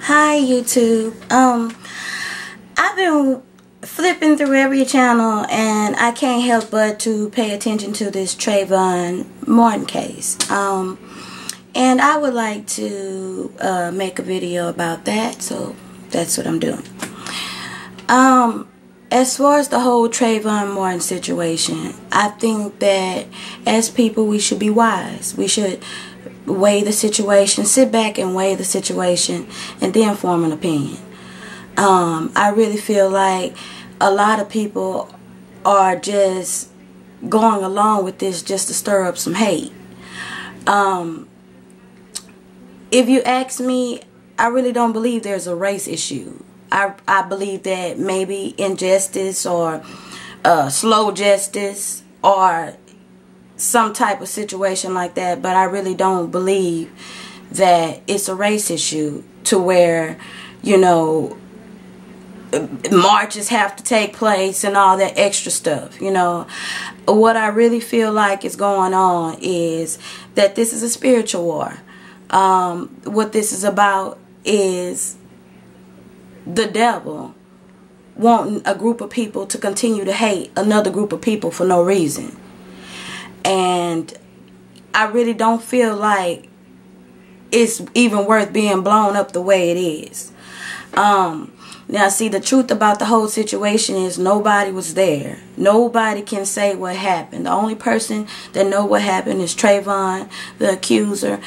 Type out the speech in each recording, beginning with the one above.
Hi YouTube. I've been flipping through every channel and I can't help but to pay attention to this Trayvon Martin case. And I would like to make a video about that, so that's what I'm doing. As far as the whole Trayvon Martin situation, I think that as people we should be wise. We should weigh the situation, sit back and weigh the situation, and then form an opinion. I really feel like a lot of people are just going along with this just to stir up some hate. If you ask me, I really don't believe there's a race issue. I believe that maybe injustice or slow justice or some type of situation like that, but I really don't believe that it's a race issue to where, you know, marches have to take place and all that extra stuff. You know, what I really feel like is going on is that this is a spiritual war. What this is about is the devil wanting a group of people to continue to hate another group of people for no reason. And I really don't feel like it's even worth being blown up the way it is. Now, see, the truth about the whole situation is nobody was there. Nobody can say what happened. The only person that know what happened is Trayvon, the accuser.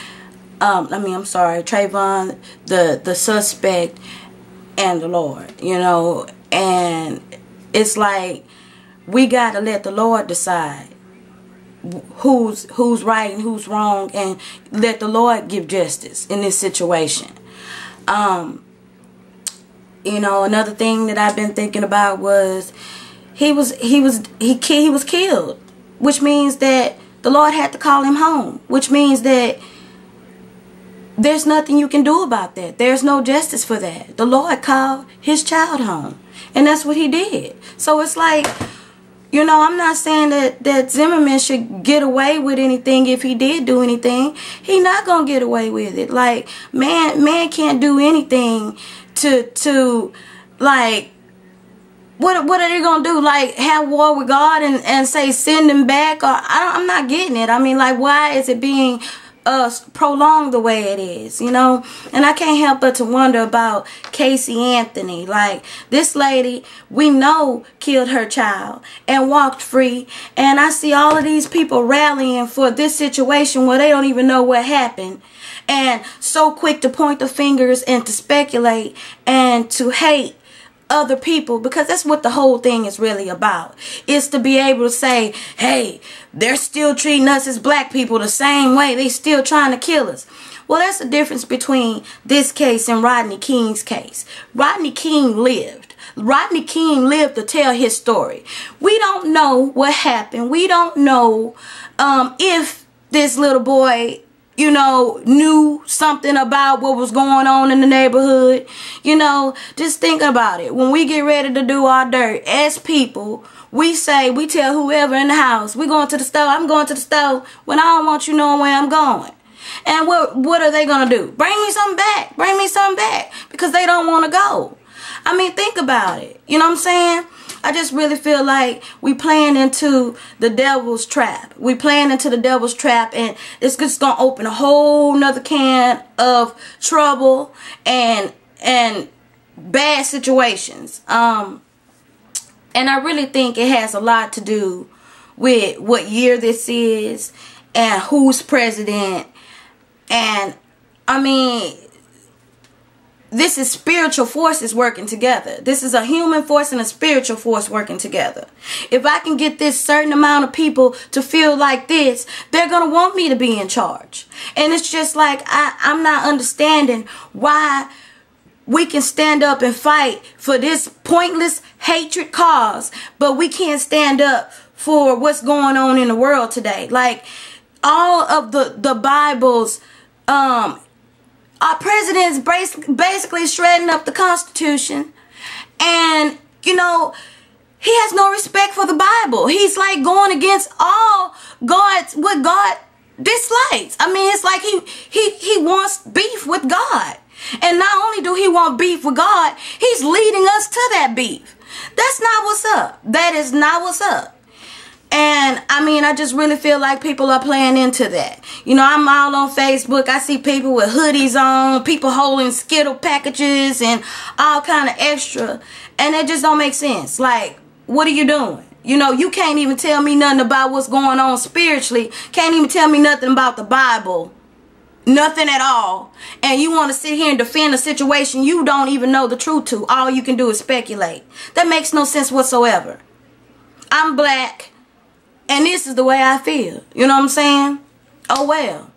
Trayvon, the suspect, and the Lord. You know, and it's like we gotta let the Lord decide who's right and who's wrong, and let the Lord give justice in this situation. You know, another thing that I've been thinking about was he was killed, which means that the Lord had to call him home, which means that there's nothing you can do about that. There's no justice for that. The Lord called his child home, and that's what he did. So it's like, you know, I'm not saying that Zimmerman should get away with anything if he did do anything. He not gonna get away with it. Like, man can't do anything to like, what are they gonna do? Like, have war with God and say send him back? Or I'm not getting it. I mean, like, why is it being prolonged the way it is, you know? And I can't help but to wonder about Casey Anthony. Like, this lady we know killed her child and walked free, and I see all of these people rallying for this situation where they don't even know what happened, and so quick to point the fingers and to speculate and to hate other people, because that's what the whole thing is really about. Is to be able to say, hey, they're still treating us as black people the same way. They still trying to kill us. Well, that's the difference between this case and Rodney King's case. Rodney King lived. Rodney King lived to tell his story. We don't know what happened. We don't know if this little boy, you know, knew something about what was going on in the neighborhood. You know, just think about it. When we get ready to do our dirt as people, we tell whoever in the house, we going to the store. I'm going to the store when I don't want you knowing where I'm going. And what are they going to do? Bring me something back. Bring me something back. Because they don't want to go. I mean, think about it. You know what I'm saying? I just really feel like we playing into the devil's trap. We playing into the devil's trap, and it's just gonna open a whole nother can of trouble and bad situations. And I really think it has a lot to do with what year this is and who's president. And I mean, this is spiritual forces working together. This is a human force and a spiritual force working together. If I can get this certain amount of people to feel like this, they're going to want me to be in charge. And it's just like, I'm not understanding why we can stand up and fight for this pointless hatred cause, but we can't stand up for what's going on in the world today. Like, all of the Bible's, our president is basically shredding up the Constitution, and, you know, he has no respect for the Bible. He's like going against all what God dislikes. I mean, it's like he wants beef with God. And not only do he want beef with God, he's leading us to that beef. That's not what's up. That is not what's up. And I mean, I just really feel like people are playing into that. You know, I'm all on Facebook. I see people with hoodies on, people holding Skittle packages and all kind of extra. And it just don't make sense. Like, what are you doing? You know, you can't even tell me nothing about what's going on spiritually. Can't even tell me nothing about the Bible. Nothing at all. And you want to sit here and defend a situation you don't even know the truth to. All you can do is speculate. That makes no sense whatsoever. I'm black. And this is the way I feel. You know what I'm saying? Oh well.